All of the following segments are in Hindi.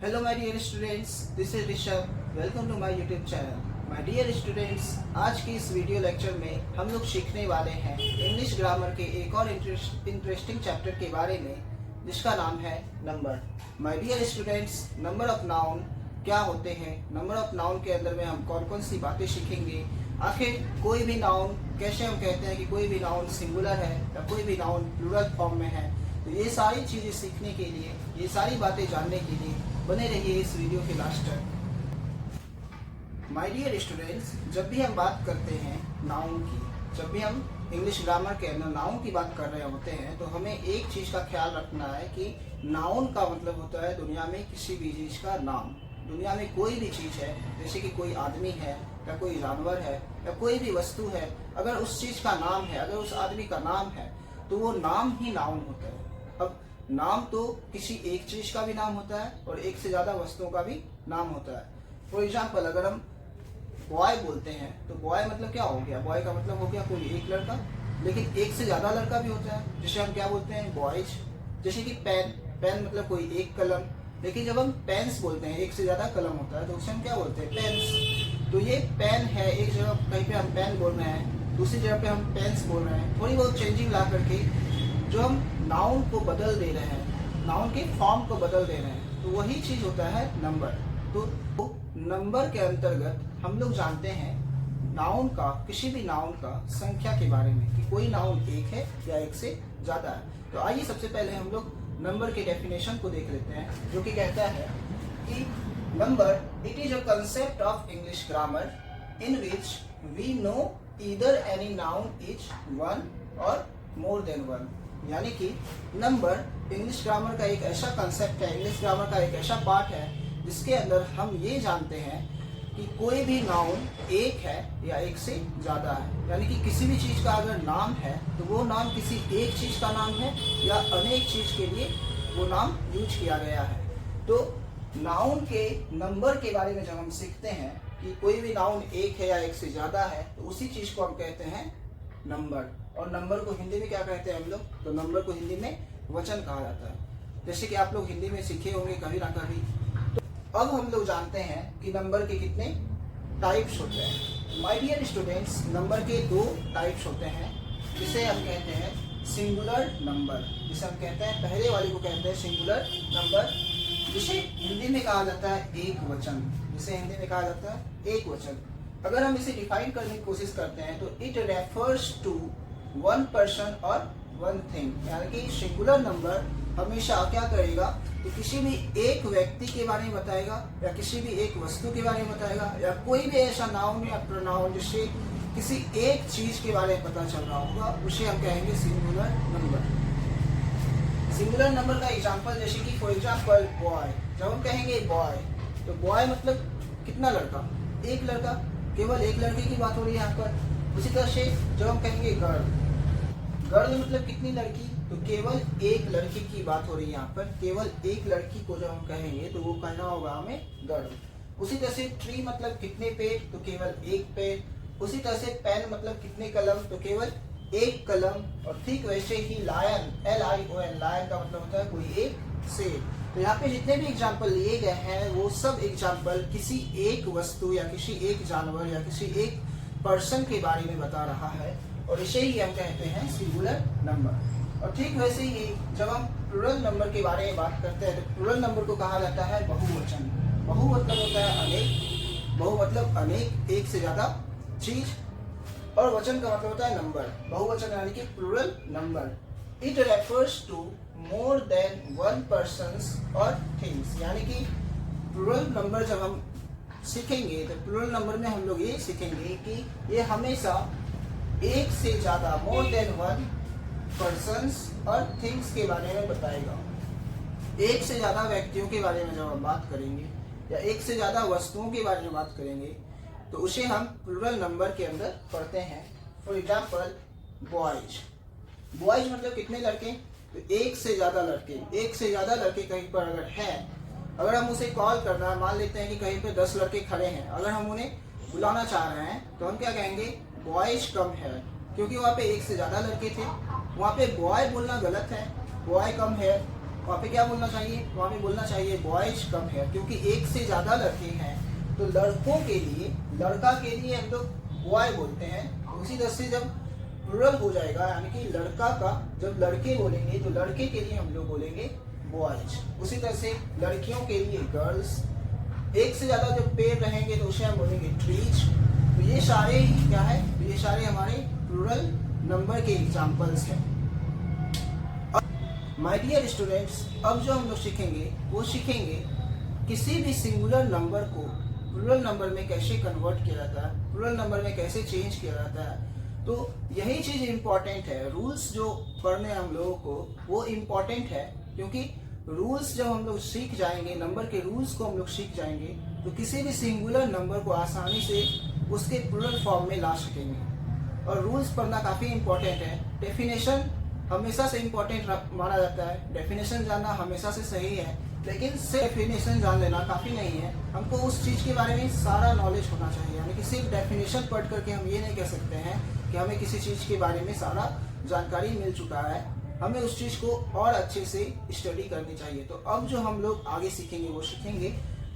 Hello my dear students, this is Rishabh. Welcome to my YouTube channel. My dear students, आज की इस वीडियो लेक्चर में हम लोग सीखने वाले हैं इंग्लिश ग्रामर के एक और इंटरेस्टिंग चैप्टर के बारे में, जिसका नाम है number. My dear students, number of noun क्या होते हैं, नंबर ऑफ नाउन के अंदर में हम कौन कौन सी बातें सीखेंगे, आखिर कोई भी नाउन कैसे हम कहते हैं कि कोई भी नाउन सिंगुलर है या कोई भी नाउन प्लूरल फॉर्म में है। तो ये सारी चीज़ें सीखने के लिए, ये सारी बातें जानने के लिए बने रहिए इस वीडियो के लास्ट तक। माय डियर स्टूडेंट्स, जब भी हम बात करते हैं नाउन की, जब भी हम इंग्लिश ग्रामर के अंदर नाउन की बात कर रहे होते हैं, तो हमें एक चीज़ का ख्याल रखना है कि नाउन का मतलब होता है दुनिया में किसी भी चीज़ का नाम। दुनिया में कोई भी चीज़ है, जैसे कि कोई आदमी है या कोई जानवर है या कोई भी वस्तु है, अगर उस चीज़ का नाम है, अगर उस आदमी का नाम है, तो वो नाम ही नाउन होता है। अब नाम तो किसी एक चीज का भी नाम होता है और एक से ज्यादा वस्तुओं का भी नाम होता है। फॉर एग्जाम्पल, अगर हम बॉय बोलते हैं तो बॉय मतलब क्या हो गया, बॉय का मतलब हो गया कोई एक लड़का, लेकिन एक से ज्यादा लड़का भी होता है, जिसे हम क्या बोलते हैं, बॉयज। जैसे कि पेन, पेन मतलब कोई एक कलम, लेकिन जब हम पेन्स बोलते हैं, एक से ज्यादा कलम होता है, तो उसे हम क्या बोलते हैं, पेन्स। तो ये पेन है, एक जगह कहीं पे हम पेन बोल रहे हैं, दूसरी जगह पे हम पेन्स बोल रहे हैं। थोड़ी बहुत चेंजिंग ला करके जो हम नाउन को बदल दे रहे हैं, नाउन के फॉर्म को बदल दे रहे हैं, तो वही चीज होता है नंबर। तो नंबर के अंतर्गत हम लोग जानते हैं नाउन का, किसी भी नाउन का संख्या के बारे में, कि कोई नाउन एक है या एक से ज्यादा है। तो आइए सबसे पहले हम लोग नंबर के डेफिनेशन को देख लेते हैं, जो कि कहता है कि number it is a concept of English grammar in which we know either any noun is one or more than one. यानी कि नंबर इंग्लिश ग्रामर का एक ऐसा कंसेप्ट है, इंग्लिश ग्रामर का एक ऐसा पार्ट है, जिसके अंदर हम ये जानते हैं कि कोई भी नाउन एक है या एक से ज्यादा है। यानी कि किसी भी चीज का अगर नाम है, तो वो नाम किसी एक चीज का नाम है या अनेक चीज के लिए वो नाम यूज किया गया है। तो नाउन के नंबर के बारे में जब हम सीखते हैं कि कोई भी नाउन एक है या एक से ज्यादा है, तो उसी चीज को हम कहते हैं नंबर। और नंबर को हिंदी में क्या कहते हैं हम लोग, तो नंबर को हिंदी में वचन कहा जाता है, जैसे कि आप लोग हिंदी में सीखे होंगे कभी ना कभी। तो अब हम लोग जानते हैं कि नंबर के कितने टाइप्स होते हैं। माय डियर स्टूडेंट्स, नंबर के दो टाइप्स होते हैं, जिसे हम कहते हैं सिंगुलर नंबर। जिसे हम कहते हैं, पहले वाले को कहते हैं सिंगुलर नंबर, जिसे हिंदी में कहा जाता है एक वचन। जिसे हिंदी में कहा जाता है एक वचन। अगर हम इसे डिफाइन करने की कोशिश करते हैं, तो it refers to one person और वन थिंग। यानी कि सिंगुलर नंबर हमेशा क्या करेगा, कि किसी भी एक व्यक्ति के बारे में बताएगा या किसी भी एक वस्तु के बारे में बताएगा, या कोई भी ऐसा नाउन या प्रोनाउन जिससे किसी एक चीज के बारे में पता चल रहा होगा, उसे हम कहेंगे सिंगुलर नंबर। सिंगुलर नंबर का एग्जांपल, जैसे कि फॉर एग्जांपल बॉय। जब हम कहेंगे बॉय, तो बॉय मतलब कितना लड़का, एक लड़का, केवल एक लड़के की बात हो रही है यहाँ पर। उसी तरह से जब हम कहेंगे गर्ल, गर्ल मतलब कितनी लड़की, तो केवल एक लड़की की बात हो रही है यहाँ पर। केवल एक लड़की को जब हम कहेंगे, तो वो कहना होगा हमें गर्ल। उसी तरह से ट्री मतलब कितने पेड़, तो केवल एक पेड़। उसी तरह से पेन मतलब कितने कलम, तो केवल एक कलम। और ठीक वैसे ही लायन, LION, लायन का मतलब होता है कोई एक शेर। तो यहाँ पे जितने भी एग्जाम्पल लिए गए हैं, वो सब एग्जाम्पल किसी एक वस्तु या किसी एक जानवर या किसी एक पर्सन के बारे में बता रहा है, और इसे ही हम कहते हैं सिंगुलर नंबर। और ठीक वैसे ही जब हम प्लूरल नंबर के बारे में बात करते हैं, तो प्लूरल नंबर को कहा जाता है बहुवचन। बहु मतलब होता है अनेक, बहु मतलब अनेक, एक से ज्यादा चीज, और वचन का मतलब होता है नंबर। बहुवचन यानी कि plural number. It refers to more than one persons और थिंग्स। यानी कि प्लूरल नंबर जब हम सीखेंगे, तो प्लूरल नंबर में हम लोग ये सीखेंगे कि ये हमेशा एक से ज्यादा, मोर देन वन पर्सन्स और थिंग्स के बारे में बताएगा। एक से ज्यादा व्यक्तियों के बारे में जब हम बात करेंगे या एक से ज्यादा वस्तुओं के बारे में बात करेंगे, तो उसे हम प्लूरल नंबर के अंदर पढ़ते हैं। फॉर एग्जाम्पल बॉयज, बॉयज मतलब कितने लड़के, तो एक से ज्यादा लड़के। एक से ज्यादा लड़के कहीं पर अगर हैं, अगर हम उसे कॉल करना है, मान लेते हैं कि कहीं पे 10 लड़के खड़े हैं, अगर हम उन्हें बुलाना चाह रहे हैं, तो हम क्या कहेंगे, बॉयज कम है, क्योंकि वहाँ पे एक से ज्यादा लड़के थे। वहाँ पे बॉय बोलना गलत है, बॉय कम है। वहाँ पे क्या बोलना चाहिए, वहाँ पे बोलना चाहिए बॉयज कम है, क्योंकि एक से ज़्यादा लड़के हैं तो लड़कों के लिए, लड़का के लिए हम लोग बॉय बोलते हैं। उसी तरह से जब प्लूरल हो जाएगा, यानी कि लड़का का जब लड़के बोलेंगे तो लड़के के लिए हम लोग बोलेंगे बॉयज। उसी तरह से लड़कियों के लिए गर्ल्स। एक से ज़्यादा जब पेड़ रहेंगे तो उसे हम बोलेंगे ट्रीज। तो ये सारे ही क्या है, तो ये सारे हमारे प्लूरल नंबर के एग्जाम्पल्स हैं। माय डियर स्टूडेंट्स, अब जो हम लोग सीखेंगे वो सीखेंगे किसी भी सिंगुलर नंबर को प्लूरल नंबर में कैसे कन्वर्ट किया जाता है, प्लूरल नंबर में कैसे चेंज किया जाता है। तो यही चीज़ इम्पॉर्टेंट है। रूल्स जो पढ़ने हम लोगों को वो इम्पॉर्टेंट है, क्योंकि रूल्स जब हम लोग सीख जाएंगे, नंबर के रूल्स को हम लोग सीख जाएंगे, तो किसी भी सिंगुलर नंबर को आसानी से उसके प्लूरल फॉर्म में ला सकेंगे। और रूल्स पढ़ना काफ़ी इम्पोर्टेंट है। डेफिनेशन हमेशा से इम्पोर्टेंट माना जाता है, डेफिनेशन जानना हमेशा से सही है, लेकिन सिर्फ डेफिनेशन जान लेना काफ़ी नहीं है। हमको उस चीज़ के बारे में सारा नॉलेज होना चाहिए। यानी कि सिर्फ डेफिनेशन पढ़ करके हम ये नहीं कह सकते हैं कि हमें किसी चीज़ के बारे में सारा जानकारी मिल चुका है। हमें उस चीज़ को और अच्छे से स्टडी करनी चाहिए। तो अब जो हम लोग आगे सीखेंगे वो सीखेंगे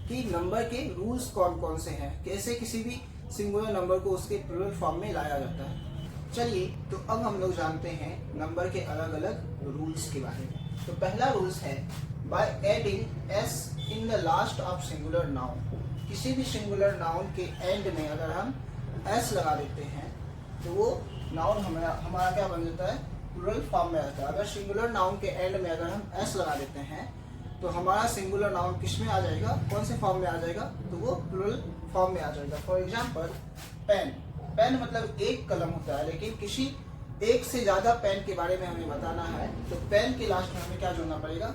कि नंबर के रूल्स कौन कौन से हैं, कैसे किसी भी सिंगुलर नंबर को उसके प्लूरल फॉर्म में लाया जाता है। चलिए, तो अब हम लोग जानते हैं नंबर के अलग अलग रूल्स के बारे में। तो पहला रूल्स है by adding S in the last of singular noun. किसी भी सिंगुलर नाउन के एंड में अगर हम एस लगा देते हैं तो वो नाउन हमारा क्या बन जाता है, प्लूरल फॉर्म में आता है। अगर सिंगुलर नाउन के एंड में अगर हम एस लगा देते हैं तो हमारा सिंगुलर नाउन किस में आ जाएगा, कौन से फॉर्म में आ जाएगा, तो वो प्लूरल फॉर्म में आ जाएगा। For example pen. पेन मतलब एक कलम होता है, लेकिन किसी एक से ज्यादा पेन के बारे में हमें बताना है तो पेन के लास्ट में हमें क्या जोड़ना पड़ेगा,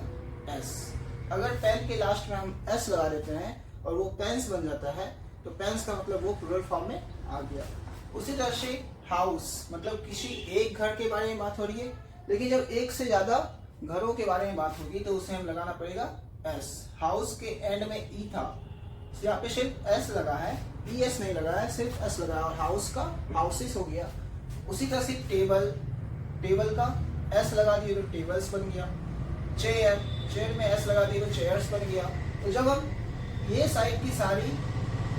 एस। अगर पेन के लास्ट में हम एस लगा देते हैं और वो पेन्स बन जाता है तो पेन्स का मतलब वो प्लूरल फॉर्म में आ गया। उसी तरह से हाउस मतलब किसी एक घर के बारे में बात हो रही है, लेकिन जब एक से ज्यादा घरों के बारे में बात होगी तो उसे हम लगाना पड़ेगा एस। हाउस के एंड में ई था, यहाँ पे सिर्फ एस लगा है, ई एस नहीं लगा है, सिर्फ एस लगा है, और हाउस का हाउसेस हो गया। उसी तरह से टेबल, टेबल का एस लगा दिए तो टेबल्स बन गया। चेयर, चेयर में एस लगा दिए तो चेयर्स बन गया। तो जब हम ये साइड की सारी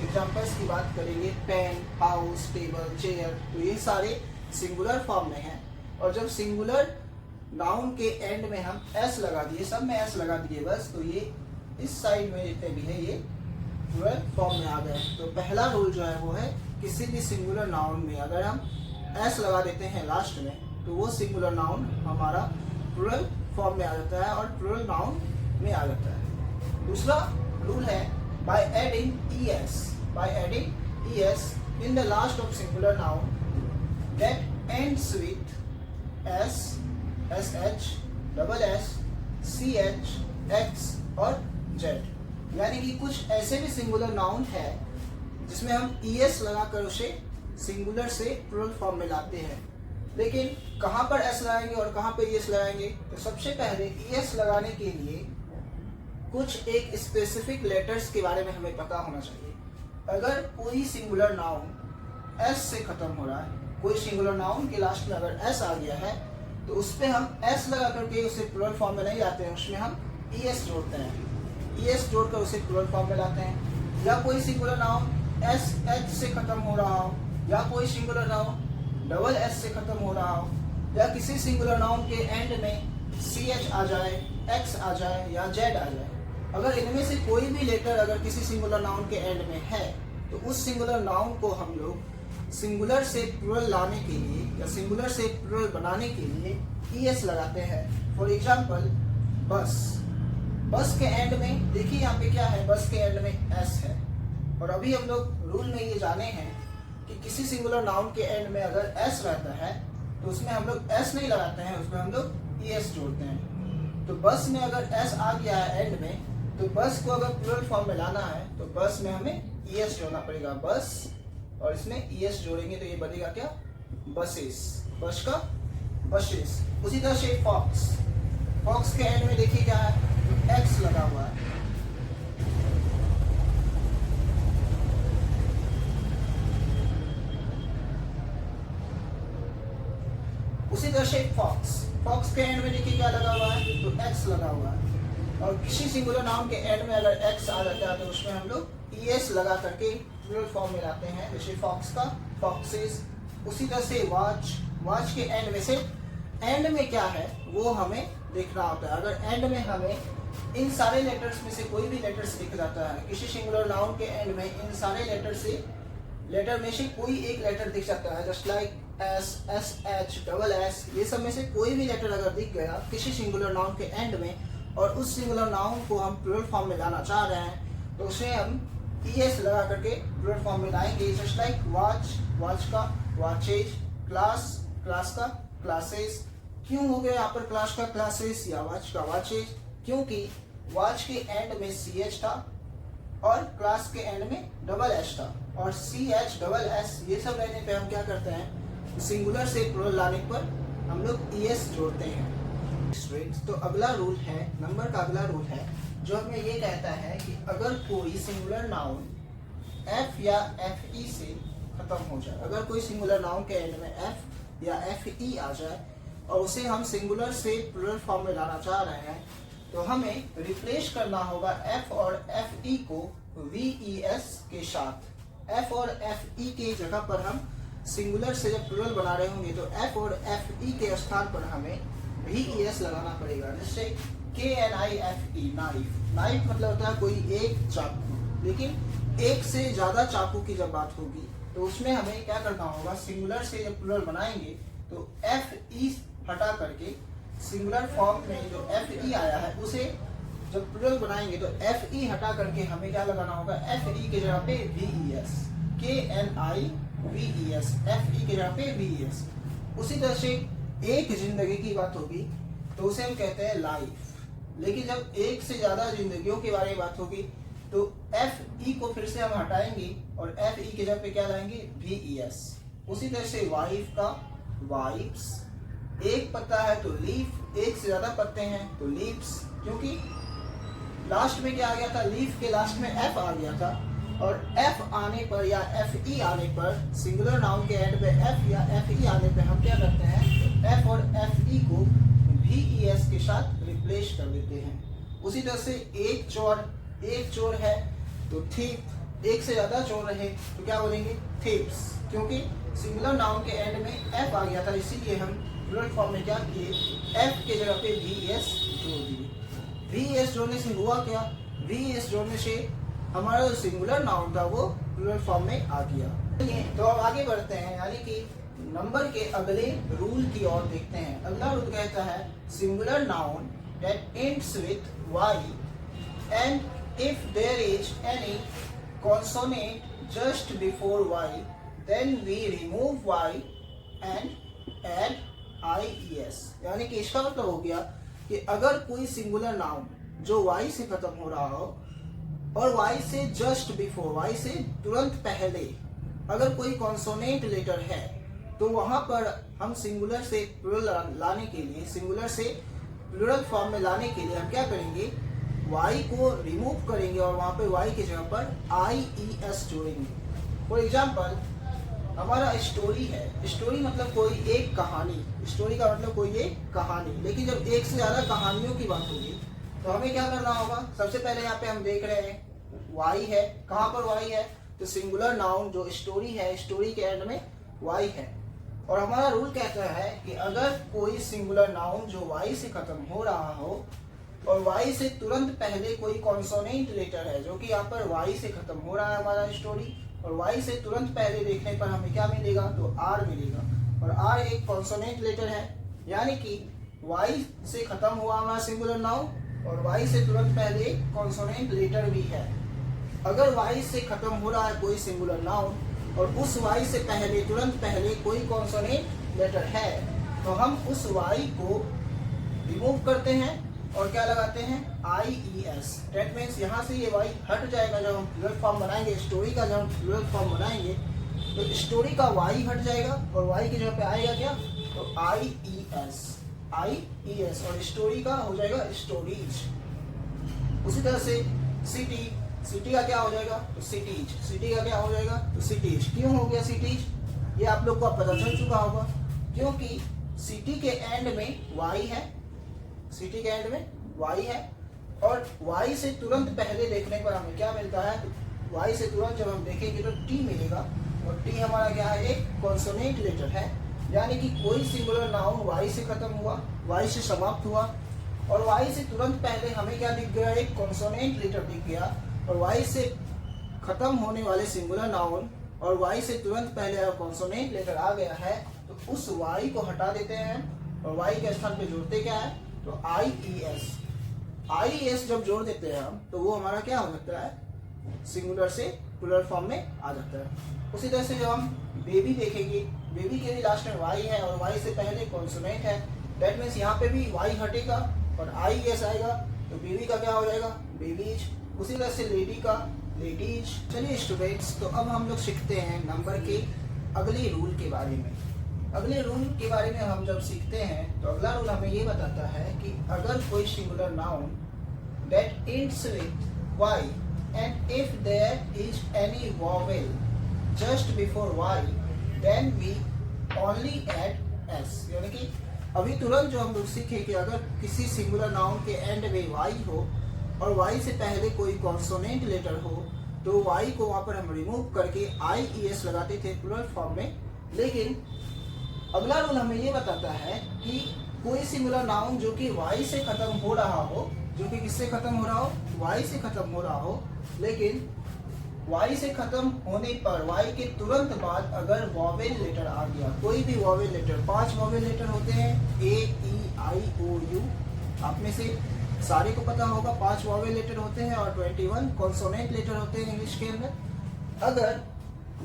एग्जाम्पल्स की बात करेंगे, पेन, हाउस, टेबल, चेयर, तो ये सारे सिंगुलर फॉर्म में हैं। और जब सिंगुलर नाउन के एंड में हम एस लगा दिए, सब में एस लगा दिए बस, तो ये इस साइड में जितने भी है ये प्लूरल फॉर्म में आ गए। तो पहला रूल जो है वो है किसी भी सिंगुलर नाउन में अगर हम एस लगा देते हैं लास्ट में तो वो सिंगुलर नाउन हमारा प्लूरल फॉर्म में आ जाता है और प्लूरल नाउन में आ जाता है। दूसरा रूल है by adding E S. By adding E S in the last of singular noun that ends with S, S H, double S, C H, X और जेड। यानी कि कुछ ऐसे भी सिंगुलर नाउन है जिसमें हम ई एस लगाकर उसे सिंगुलर से प्लूरल फॉर्म में लाते हैं, लेकिन कहाँ पर एस लगाएंगे और कहाँ पर ई एस लगाएंगे। तो सबसे पहले ई एस लगाने के लिए कुछ एक स्पेसिफिक लेटर्स के बारे में हमें पता होना चाहिए। अगर कोई सिंगुलर नाउन एस से खत्म हो रहा है, कोई सिंगुलर नाउन के लास्ट में अगर एस आ गया है तो उस पर हम एस लगा करके उसे प्लूरल फॉर्म में नहीं लाते हैं, उसमें हम ई एस जोड़ते हैं। ई एस जोड़कर उसे प्लूरल फॉर्म में लाते हैं। या कोई सिंगुलर नाउन एस एच से खत्म हो रहा हो, या कोई सिंगुलर नाउन डबल एस से खत्म हो रहा हो, या किसी सिंगुलर नाउन के एंड में सी एच आ जाए, एक्स आ जाए या जेड आ जाए। अगर इनमें से कोई भी लेटर अगर किसी सिंगुलर नाउन के एंड में है तो उस सिंगुलर नाउन को हम लोग सिंगुलर से प्लूरल लाने के लिए या सिंगुलर से प्लूरल बनाने के लिए ई एस लगाते हैं। फॉर एग्जाम्पल बस। बस के एंड में देखिए यहाँ पे क्या है, बस के एंड में एस है। और अभी हम लोग रूल में ये जाने हैं कि किसी सिंगुलर नाउन के एंड में अगर एस रहता है तो उसमें हम लोग एस नहीं लगाते हैं, उसमें हम लोग ई एस जोड़ते हैं। तो बस में अगर एस आ गया है एंड में तो बस को अगर प्लूरल फॉर्म में लाना है तो बस में हमें ई एस जोड़ना पड़ेगा, बस, और इसमें ई एस जोड़ेंगे तो ये बनेगा क्या, बसेस। बस का बसेस। उसी तरह से फॉक्स। फॉक्स के एंड में देखिए क्या है, एक्स लगा हुआ है। उसी तरह से फॉक्स। फॉक्स के एंड में देखिए क्या लगा हुआ है, तो एक्स लगा हुआ है। और किसी सिंगुलर नाउन के एंड में अगर एक्स आ जाता है तो उसमें हम लोग ईएस लगा करके प्लूरल फॉर्म में लाते हैं। जैसे फॉक्स का फॉक्सेस, उसी तरह से वॉच, वॉच के एंड में से एंड में क्या है वो हमें देखना होता है। अगर एंड में हमें इन सारे लेटर्स में से कोई भी लेटर्स दिख जाता है, किसी सिंगुलर नाउन के एंड में इन सारे लेटर में से कोई एक लेटर दिख सकता है, just like S, S H, double S, ये सब में से कोई भी लेटर अगर दिख गया किसी सिंगुलर नाउन के एंड में और उस सिंगुलर नाउन को हम प्लूरल फॉर्म में लाना चाह रहे हैं तो उसे हम ईएस लगा करके प्लूरल फॉर्म में लाएंगे। जस्ट लाइक वॉच, वॉच का वॉचेज, क्लास, क्लास का क्लासेस। क्यों हो गया यहाँ पर क्लास का क्लासेस या वॉच का वॉचेज? क्योंकि वॉच के एंड में सी एच था और क्लास के एंड में डबल एच था, और सी एच डबल एस ये सब रहने पे हम क्या करते हैं, सिंगुलर से प्लूरल लाने पर हम लोग ईएस जोड़ते हैं। तो अगला रूल है, नंबर का अगला रूल है जो हमें ये कहता है कि अगर कोई सिंगुलर नाउन एफ या एफ ई से खत्म हो जाए, अगर कोई सिंगुलर नाउन के एंड में एफ या एफ ई आ जाए और उसे हम सिंगुलर से प्लूरल फॉर्म में लाना चाह रहे हैं तो हमें रिप्लेस करना होगा एफ और एफ ई को वी ई एस के साथ। एफ और एफ ई के जगह पर हम सिंगुलर से जब प्लूरल बना रहे होंगे तो एफ और एफ ई के स्थान पर हमें वी ई एस लगाना पड़ेगा। जैसे K N I F E, knife. Knife मतलब होता है कोई एक चाकू, लेकिन एक से ज्यादा चाकू की जब बात होगी तो उसमें हमें क्या करना होगा, सिंगुलर से जब प्लूरल बनाएंगे तो एफ ई हटा करके सिंगुलर फॉर्म में जो एफ ई आया है उसे जब प्लूरल बनाएंगे तो एफ ई हटा करके हमें क्या लगाना होगा, एफ ई के जगह पे V E S, K N I V E S, F E के जगह पे वी ई एस। उसी तरह से एक जिंदगी की बात होगी तो उसे हम कहते हैं लाइफ, लेकिन जब एक से ज्यादा जिंदगियों के बारे में बात होगी तो एफ ई को फिर से हम हटाएंगे और एफ ई के जगह पे क्या लाएंगे, वी ई एस। उसी तरह से वाइफ का वाइफ्स, एक पत्ता है तो लीफ, एक से ज्यादा पत्ते हैं तो लीव्स, क्योंकि लास्ट में क्या आ गया था, लीफ के लास्ट में एफ आ गया था, और एफ आने पर या एफ ई आने पर, सिंगुलर नाउन के एंड पे एफ या एफ ई आने पे हम क्या करते हैं, एफ और एफ ई को वी ई एस के साथ रिप्लेस कर देते हैं। उसी तरह से एक चोर है तो थीप, एक से ज्यादा चोर रहे तो क्या बोलेंगे, थीप्स, क्योंकि सिंगुलर नाउन के एंड में एफ आ गया था, इसीलिए हम प्लूरल फॉर्म में क्या किए, एफ के जगह पे वी एस जोड़ दिए। वी एस जोड़ने से हुआ क्या, वी एस जोड़ने से हमारा जो सिंगुलर नाउन था वो प्लूरल फॉर्म में आ गया। तो अब आगे बढ़ते हैं, यानी कि नंबर के अगले रूल की ओर देखते हैं। अगला रूल कहता है singular noun that ends with Y and if there is any consonant just before Y then we remove Y and add I E S. यानी कि इसका मतलब हो गया कि अगर कोई सिंगुलर नाउन जो वाई से खत्म हो रहा हो और वाई से जस्ट बिफोर, वाई से तुरंत पहले अगर कोई कॉन्सोनेंट लेटर है तो वहां पर हम सिंगुलर से प्लूरल लाने के लिए, सिंगुलर से प्लूरल फॉर्म में लाने के लिए हम क्या करेंगे, वाई को रिमूव करेंगे और वहां पे वाई की जगह पर आई ई एस जोड़ेंगे। फॉर एग्जाम्पल हमारा स्टोरी है, स्टोरी मतलब कोई एक कहानी, स्टोरी का मतलब कोई एक कहानी, लेकिन जब एक से ज्यादा कहानियों की बात होगी तो हमें क्या करना होगा, सबसे पहले यहाँ पे हम देख रहे हैं वाई है, कहाँ पर वाई है, तो सिंगुलर नाउन जो स्टोरी है, स्टोरी के एंड में वाई है। और हमारा रूल कहता है कि अगर कोई सिंगुलर नाउन जो वाई से खत्म हो रहा हो और वाई से तुरंत पहले कोई कॉन्सोनेंट लेटर है, जो कि यहाँ पर वाई से खत्म हो रहा है हमारा स्टोरी, और वाई से तुरंत पहले देखने पर हमें क्या मिलेगा, तो आर मिलेगा, और आर एक कॉन्सोनेंट लेटर है, यानी कि वाई से खत्म हुआ हमारा सिंगुलर नाउन और वाई से तुरंत पहले कॉन्सोनेंट लेटर भी है। अगर वाई से खत्म हो रहा है कोई सिंगुलर नाउन और उस वाई से पहले, तुरंत पहले कोई कॉन्सोनेंट लेटर है तो हम उस वाई को रिमूव करते हैं और क्या लगाते हैं, आई ई एस। दैट मीन्स यहाँ से ये वाई हट जाएगा। जब हम प्लूरल फॉर्म बनाएंगे स्टोरी का, जब हम प्लूरल फॉर्म बनाएंगे तो स्टोरी का वाई हट जाएगा और वाई की जगह पे आएगा क्या, तो आई ई एस, आई ई एस, और स्टोरी का हो जाएगा स्टोरीज। उसी तरह से सिटी, सिटी का क्या हो जाएगा, तो सिटीज, सिटी का क्या हो जाएगा, तो सिटीज। क्यों हो गया सिटीज, ये आप लोग को पता चल चुका होगा, क्योंकि सिटी के एंड में वाई है, सिटी के एंड में वाई है, और वाई से तुरंत पहले देखने पर हमें क्या मिलता है, वाई से तुरंत जब हम देखेंगे तो टी मिलेगा, और टी हमारा क्या है, एक कॉन्सोनेंट लेटर है, यानी कि कोई सिंगुलर नाउन वाई से खत्म हुआ, वाई से समाप्त हुआ, और वाई से तुरंत पहले हमें क्या दिख गया, एक कॉन्सोनेंट लेटर दिख गया, और वाई से खत्म होने वाले सिंगुलर नाउन और वाई से तुरंत पहले अगर कॉन्सोनेंट लेटर आ गया है तो उस वाई को हटा देते हैं और वाई के स्थान पे जोड़ते क्या है, तो आई ई एस जब जोड़ देते हैं हम तो वो हमारा क्या हो जाता है, सिंगुलर से प्लूरल फॉर्म में आ जाता है। उसी तरह से जब हम बेबी देखेंगे, बेबी के भी लास्ट में वाई है और वाई से पहले कॉन्सोनेंट है, दैट मीन्स यहाँ पे भी वाई हटेगा और आई एस आएगा, तो बेबी का क्या हो जाएगा, बेबीज। उसी तरह से लेडी का लेडीज। चलिए स्टूडेंट्स, तो अब हम लोग सीखते हैं नंबर के अगले रूल के बारे में। अगले रूल के बारे में हम जब सीखते हैं तो अगला रूल हमें ये बताता है कि अगर कोई singular noun that ends with Y and if there is any vowel just before Y then we only add S. यानी कि अभी तुरंत जो हम लोग सीखे कि अगर किसी सिंगुलर नाउन के एंड में वाई हो और वाई से पहले कोई कॉन्सोनेंट लेटर हो तो वाई को वहां पर हम रिमूव करके आई ई एस लगाते थे प्लूरल फॉर्म में। लेकिन अगला रूल हमें ये बताता है कि कोई सिंगुलर नाउन जो कि वाई से खत्म हो रहा हो, जो कि किससे खत्म हो रहा हो, वाई से खत्म हो रहा हो, लेकिन वाई से खत्म होने पर वाई के तुरंत बाद अगर वॉवेल लेटर आ गया, कोई भी वॉवेल लेटर, 5 वॉवेल लेटर होते हैं, ए ई आई ओ यू, आप में से सारे को पता होगा 5 वॉवेल लेटर होते हैं और 21 कॉन्सोनेंट लेटर होते हैं इंग्लिश के अंदर। अगर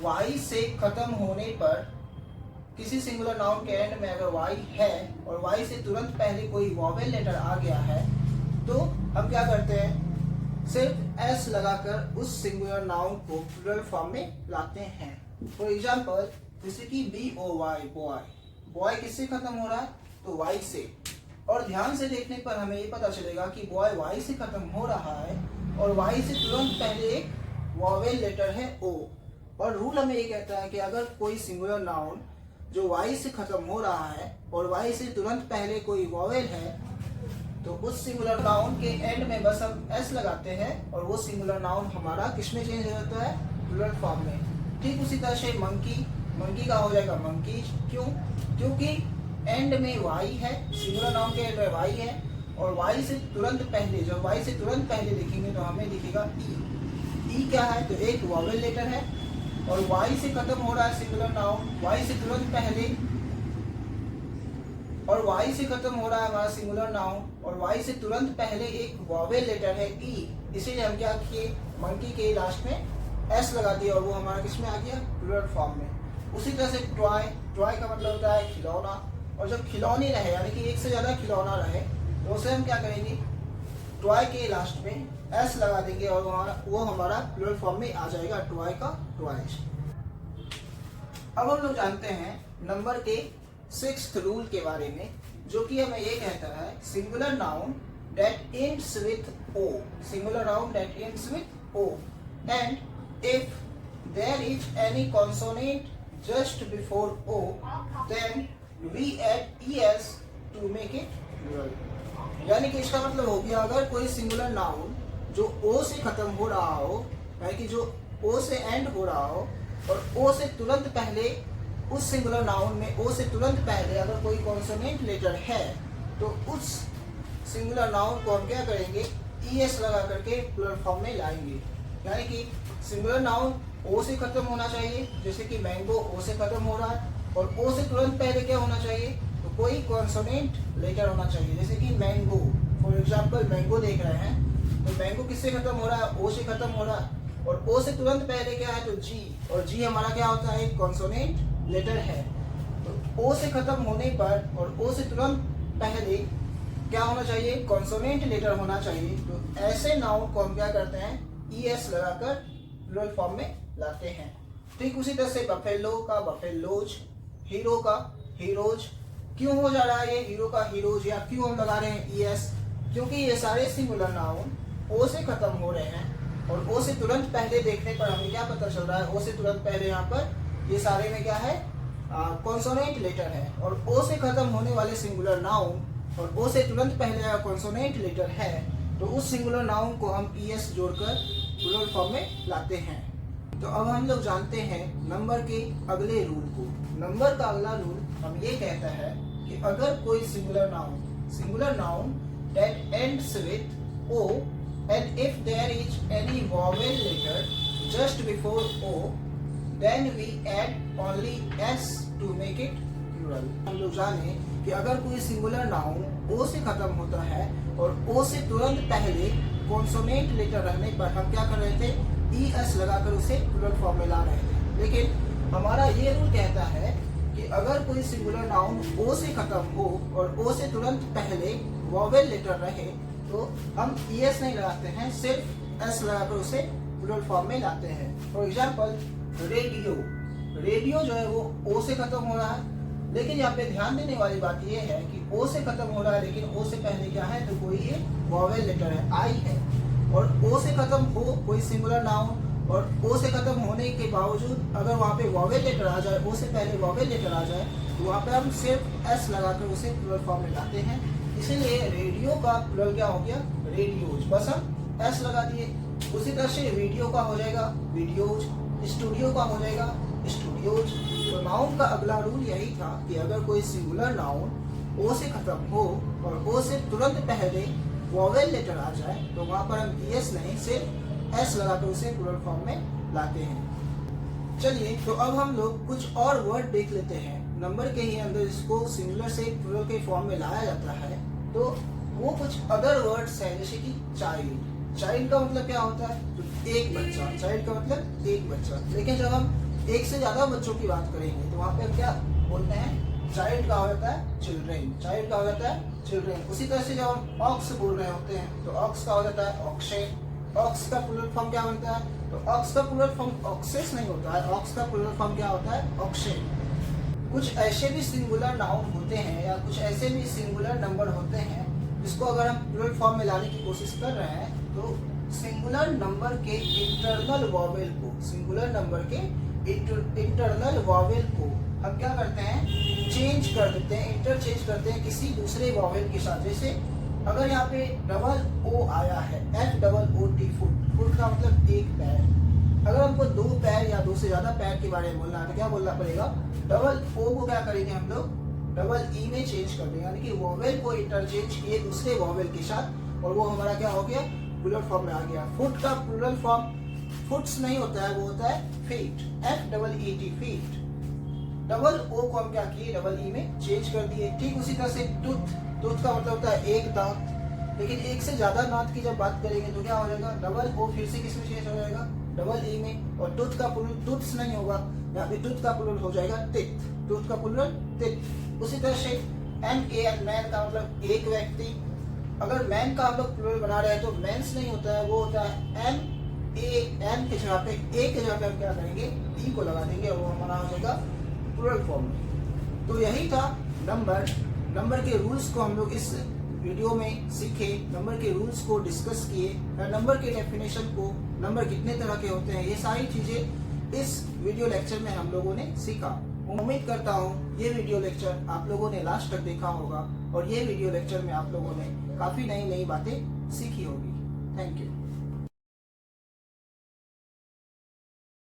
वाई से खत्म होने पर किसी सिंगुलर नाउन के एंड में अगर वाई है और वाई से तुरंत पहले कोई वॉवेल लेटर आ गया है तो हम क्या करते हैं, सिर्फ एस लगाकर उस सिंगुलर नाउन को प्लूरल फॉर्म में लाते हैं। फॉर एग्जांपल जैसे कि B O Y, boy, boy किससे खत्म हो रहा है, तो वाई से। और ध्यान से देखने पर हमें ये पता चलेगा कि बॉय वाई से खत्म हो रहा है और वाई से तुरंत पहले एक वॉवेल लेटर है ओ। और रूल हमें ये कहता है कि अगर कोई सिंगुलर नाउन जो वाई से खत्म हो रहा है और वाई से तुरंत पहले कोई वॉवेल है तो उस सिंगुलर नाउन के एंड में बस हम एस लगाते हैं और वो सिंगुलर नाउन हमारा किसमें चेंज हो जाता है, प्लूरल फॉर्म में। ठीक उसी तरह से मंकी, मंकी का हो जाएगा मंकीज। क्यों, क्योंकि एंड में वाई है, सिंगुलर नाउन के एंड में वाई है और वाई से तुरंत पहले, जब वाई से तुरंत पहले लिखेंगे तो हमें दिखेगा ई। ई क्या है, तो एक वॉवेल लेटर है और वाई से खत्म हो रहा है सिंगुलर नाउन, वाई से तुरंत पहले, और वाई से खत्म हो रहा है हमारा सिंगुलर नाउन और वाई से तुरंत पहले एक वॉवेल लेटर है ई। इसीलिए हम क्या किए, मंकी के लास्ट में एस लगा दिया और वो हमारा किसमें आ गया, प्लूरल फॉर्म में। उसी तरह से टॉय, टॉय का मतलब होता है खिलौना, और जब खिलौने रहे यानी कि एक से ज्यादा खिलौना रहे तो उसे हम क्या करेंगे, टॉय के लास्ट में एस लगा देंगे और वो हमारा प्लूरल फॉर्म में आ जाएगा, टॉय का टॉयज। अब हम लोग जानते हैं नंबर के 6th रूल के बारे में, जो कि हमें ये कहता है singular noun that ends with O, singular noun that ends with O and if there is any consonant just before O then we add es to make it plural. यानी कि इसका मतलब हो गया अगर कोई सिंगुलर नाउन जो ओ से खत्म हो रहा हो, यानी कि जो ओ से एंड हो रहा हो और ओ से तुरंत पहले, उस सिंगुलर नाउन में ओ से तुरंत पहले अगर कोई कॉन्सोनेंट लेटर है तो उस सिंगुलर नाउन को हम क्या करेंगे, es लगा करके प्लूरल फॉर्म में लाएंगे। यानी कि सिंगुलर नाउन ओ से खत्म होना चाहिए, जैसे कि मैंगो ओ से खत्म हो रहा है, और ओ से तुरंत पहले क्या होना चाहिए, तो कोई कॉन्सोनेंट लेटर होना चाहिए, जैसे कि मैंगो। फॉर एग्जांपल मैंगो देख रहे हैं तो मैंगो किससे खत्म हो रहा है, ओ से खत्म हो रहा है, और ओ से तुरंत पहले क्या है, तो जी, और जी हमारा क्या होता है, कॉन्सोनेंट लेटर है। तो ओ से खत्म होने पर और ओ से तुरंत पहले क्या होना चाहिए, कॉन्सोनेंट लेटर होना चाहिए। तो ऐसे नाउन को हम क्या करते हैं, es लगाकर प्लूरल फॉर्म में लाते हैं। ठीक उसी तरह से बफेलो का बफेलोज, हीरो का हीरोज। क्यों हो जा रहा है ये हीरो का हीरोज, या क्यों हम लगा रहे हैं es, क्योंकि ये सारे सिंगुलर नाउन ओ से खत्म हो रहे हैं और ओ से तुरंत पहले देखने पर हमें क्या पता चल रहा है, ओ से तुरंत पहले यहाँ पर ये सारे में क्या है, कॉन्सोनेंट लेटर है और ओ से खत्म होने वाले सिंगुलर नाउन और ओ से तुरंत पहले आया कॉन्सोनेंट लेटर है तो उस सिंगुलर नाउन को हम ईएस जोड़कर प्लूरल फॉर्म में लाते हैं। तो अब हम लोग जानते हैं नंबर के अगले रूल को। नंबर का अगला रूल हम ये कहता है कि अगर कोई singular noun that ends with O and if there is any vowel letter just before O then we add only S to make it plural। हम लोग जाने कि अगर कोई सिंगुलर नाउन O से खत्म होता है और O से तुरंत पहले कॉन्सोनेंट लेटर रहने पर हम क्या कर रहे थे, ES लगाकर उसे प्लूरल फॉर्म में ला रहे थे। लेकिन हमारा ये रूल कहता है कि अगर कोई सिंगुलर नाउन O से खत्म हो और O से तुरंत पहले वॉवेल लेटर रहे तो हम ES नहीं लगाते हैं, सिर्फ S लगाकर उसे प्लूरल फॉर्म में लाते हैं। फॉर एग्जाम्पल रेडियो जो है वो O से खत्म हो रहा है, लेकिन यहाँ पे ध्यान देने वाली बात ये है कि O से खत्म हो रहा है लेकिन O से पहले क्या है, तो कोई ये वॉवेल लेटर है, I है। और O से खत्म हो कोई सिंगुलर नाउन और O से खत्म होने के बावजूद अगर वहाँ पे वॉवेल लेटर आ जाए, O से पहले वॉवेल लेटर आ जाए तो वहाँ पे हम सिर्फ S लगाकर उसे प्लूरल फॉर्म में लाते हैं। इसीलिए रेडियो का प्लूरल क्या हो गया, रेडियोज, बस हम S लगा दिए। उसी तरह से वीडियो का हो जाएगा वीडियोज, स्टूडियो का हो जाएगा स्टूडियोज। तो नाउन का अगला रूल यही था कि अगर कोई सिंगुलर नाउन O से खत्म हो और O से तुरंत पहले वॉवेल लेटर आ जाए तो वहाँ पर हम ES नहीं सिर्फ S लगाकर उसे प्लूरल फॉर्म में लाते हैं। चलिए तो अब हम लोग कुछ और वर्ड देख लेते हैं। नंबर के ही अंदर इसको सिंगुलर से प्लूरल के फॉर्म में लाया जाता है तो वो कुछ अदर वर्ड्स हैं, जैसे कि चाइल्ड का मतलब क्या होता है, तो एक बच्चा, चाइल्ड का मतलब एक बच्चा। लेकिन जब हम एक से ज्यादा बच्चों की बात करेंगे तो वहाँ पे हम क्या बोलते हैं, चाइल्ड का हो जाता है चिल्ड्रेन, चाइल्ड का हो जाता है चिल्ड्रेन। उसी तरह से जब हम ऑक्स बोल रहे होते हैं तो ऑक्स का हो जाता है ऑक्सेन। ऑक्स का प्लूरल फॉर्म क्या बनता है, तो ऑक्स का प्लूरल फॉर्म ऑक्सेस नहीं होता है, ऑक्स का प्लूरल फॉर्म क्या होता है, ऑक्सेन। कुछ ऐसे भी सिंगुलर नाउन होते हैं या कुछ ऐसे भी सिंगुलर नंबर होते हैं जिसको अगर हम प्लूरल फॉर्म में लाने की कोशिश कर रहे हैं तो सिंगुलर नंबर के इंटरनल वॉवेल को, सिंगुलर नंबर के इंटरनल वॉवेल को हम क्या करते हैं, चेंज कर देते हैं, इंटरचेंज करते हैं किसी दूसरे वॉवेल के साथ। जैसे अगर यहाँ पे डबल O आया है, FOOT, फुट का मतलब एक पैर। अगर हमको दो पैर या दो से ज्यादा पैर के बारे में बोलना है तो क्या बोलना पड़ेगा, डबल O को क्या करेंगे हम लोग, डबल E में चेंज कर देंगे, यानी कि वॉवेल को इंटरचेंज किए दूसरे वॉवेल के साथ और वो हमारा क्या हो गया, प्लूरल फॉर्म में आ गया। फुट का प्लूरल फॉर्म फुट्स नहीं होता है, वो होता है feet, FEET, feet. Double O को हम क्या किए, डबल E में चेंज कर दिए। ठीक उसी तरह से टूथ का मतलब होता है एक दांत, लेकिन एक से ज्यादा दांत की जब बात करेंगे तो क्या हो जाएगा, डबल O फिर से किसमें चेंज हो जाएगा, डबल E में। और टूथ का प्लूरल टूथ्स नहीं होगा, यहाँ पे टूथ का प्लूरल हो जाएगा टिथ, टूथ का प्लूरल टिथ। उसी तरह से MAN, मैन का मतलब एक व्यक्ति। अगर मैन का हम लोग प्लूरल बना रहे हैं तो मेंस नहीं होता है, वो होता है MAN के जगह पे ए के जगह पे हम क्या करेंगे, E को लगा देंगे और वो हमारा हो जाएगा प्लूरल फॉर्म में। तो यही था नंबर के रूल्स को हम लोग इस वीडियो में सीखे, नंबर के रूल्स को डिस्कस किए, नंबर के डेफिनेशन को, नंबर कितने तरह के होते हैं, ये सारी चीजें इस वीडियो लेक्चर में हम लोगों ने सीखा। उम्मीद करता हूँ ये वीडियो लेक्चर आप लोगों ने लास्ट तक देखा होगा और ये वीडियो लेक्चर में आप लोगों ने काफी नई बातें सीखी होगी। Thank you.